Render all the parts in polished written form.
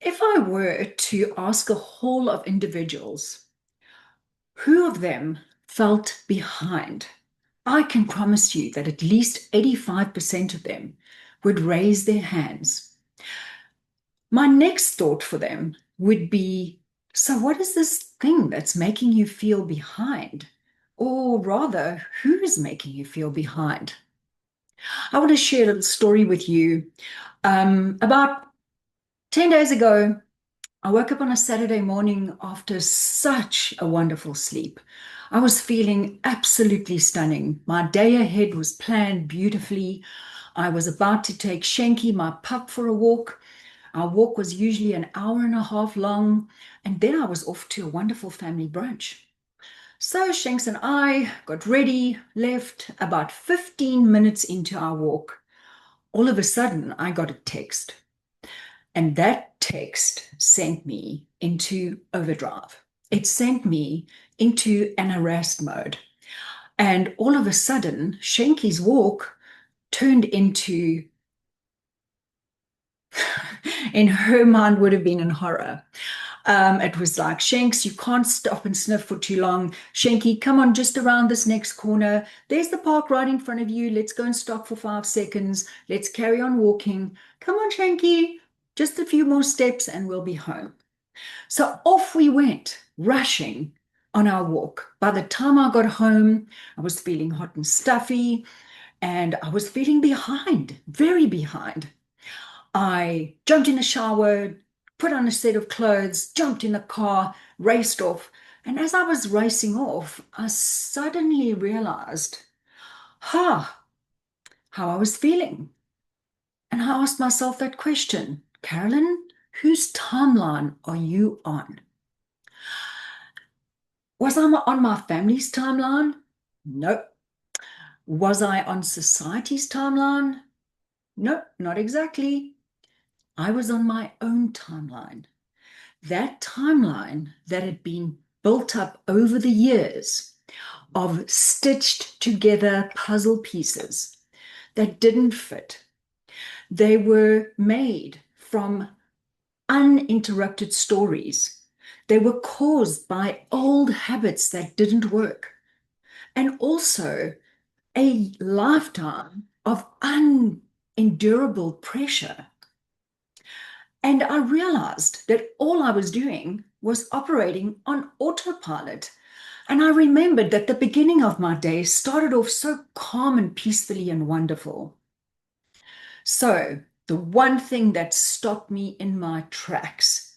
If I were to ask a whole of individuals, who of them felt behind, I can promise you that at least 85% of them would raise their hands. My next thought for them would be, so what is this thing that's making you feel behind? Or rather, who is making you feel behind? I want to share a little story with you. About 10 days ago, I woke up on a Saturday morning after such a wonderful sleep. I was feeling absolutely stunning. My day ahead was planned beautifully. I was about to take Shanky, my pup, for a walk. Our walk was usually an hour and a half long, and then I was off to a wonderful family brunch. So Shanks and I got ready, left about 15 minutes into our walk. All of a sudden, I got a text. And that text sent me into overdrive. It sent me into an arrest mode. And all of a sudden, Shanky's walk turned into, in her mind, would have been in horror. It was like, Shanks, you can't stop and sniff for too long. Shanky, come on, just around this next corner. There's the park right in front of you. Let's go and stop for 5 seconds. Let's carry on walking. Come on, Shanky, just a few more steps and we'll be home. So off we went, rushing on our walk. By the time I got home, I was feeling hot and stuffy, and I was feeling behind, very behind. I jumped in the shower, put on a set of clothes, jumped in the car, raced off. And as I was racing off, I suddenly realized, how I was feeling. And I asked myself that question, Karolyn, whose timeline are you on? Was I on my family's timeline? Nope. Was I on society's timeline? Nope, not exactly. I was on my own timeline. That timeline that had been built up over the years of stitched together puzzle pieces that didn't fit. They were made from uninterrupted stories. They were caused by old habits that didn't work. And also a lifetime of unendurable pressure. And I realized that all I was doing was operating on autopilot. And I remembered that the beginning of my day started off so calm and peacefully and wonderful. So the one thing that stopped me in my tracks,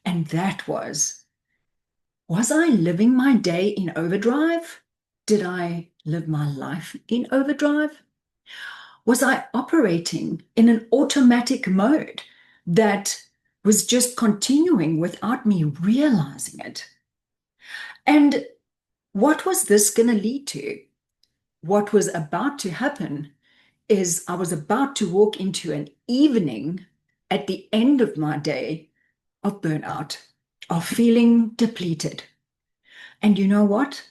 and that was I living my day in overdrive? Did I live my life in overdrive? Was I operating in an automatic mode that was just continuing without me realizing it? And what was this going to lead to? What was about to happen is I was about to walk into an evening at the end of my day of burnout, of feeling depleted. And you know what?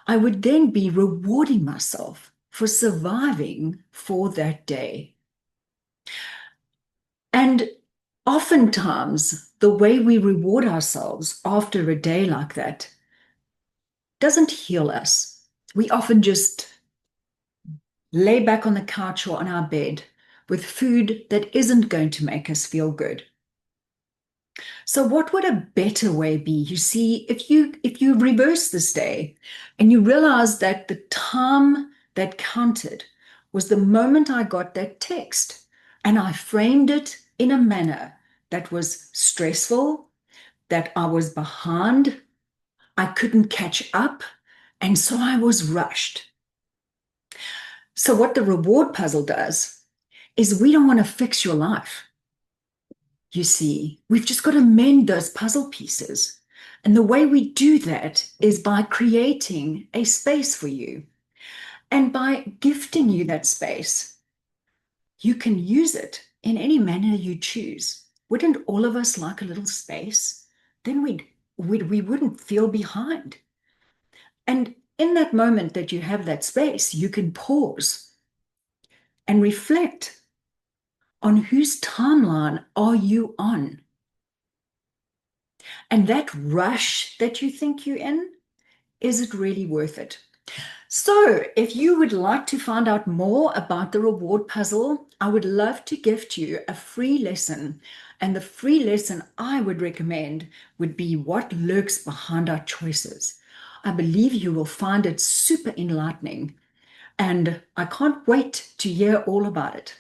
I would then be rewarding myself for surviving for that day. And oftentimes, the way we reward ourselves after a day like that doesn't heal us. We often just lay back on the couch or on our bed with food that isn't going to make us feel good. So what would a better way be? You see, if you reverse this day and you realize that the time that counted was the moment I got that text, and I framed it in a manner that was stressful, that I was behind, I couldn't catch up, and so I was rushed. So what the reward puzzle does is we don't want to fix your life. You see, we've just got to mend those puzzle pieces. And the way we do that is by creating a space for you. And by gifting you that space, you can use it in any manner you choose. Wouldn't all of us like a little space? Then we wouldn't feel behind. And in that moment that you have that space, you can pause and reflect on whose timeline are you on? And that rush that you think you're in, is it really worth it? So, if you would like to find out more about the reward puzzle, I would love to gift you a free lesson. And the free lesson I would recommend would be what lurks behind our choices. I believe you will find it super enlightening, and I can't wait to hear all about it.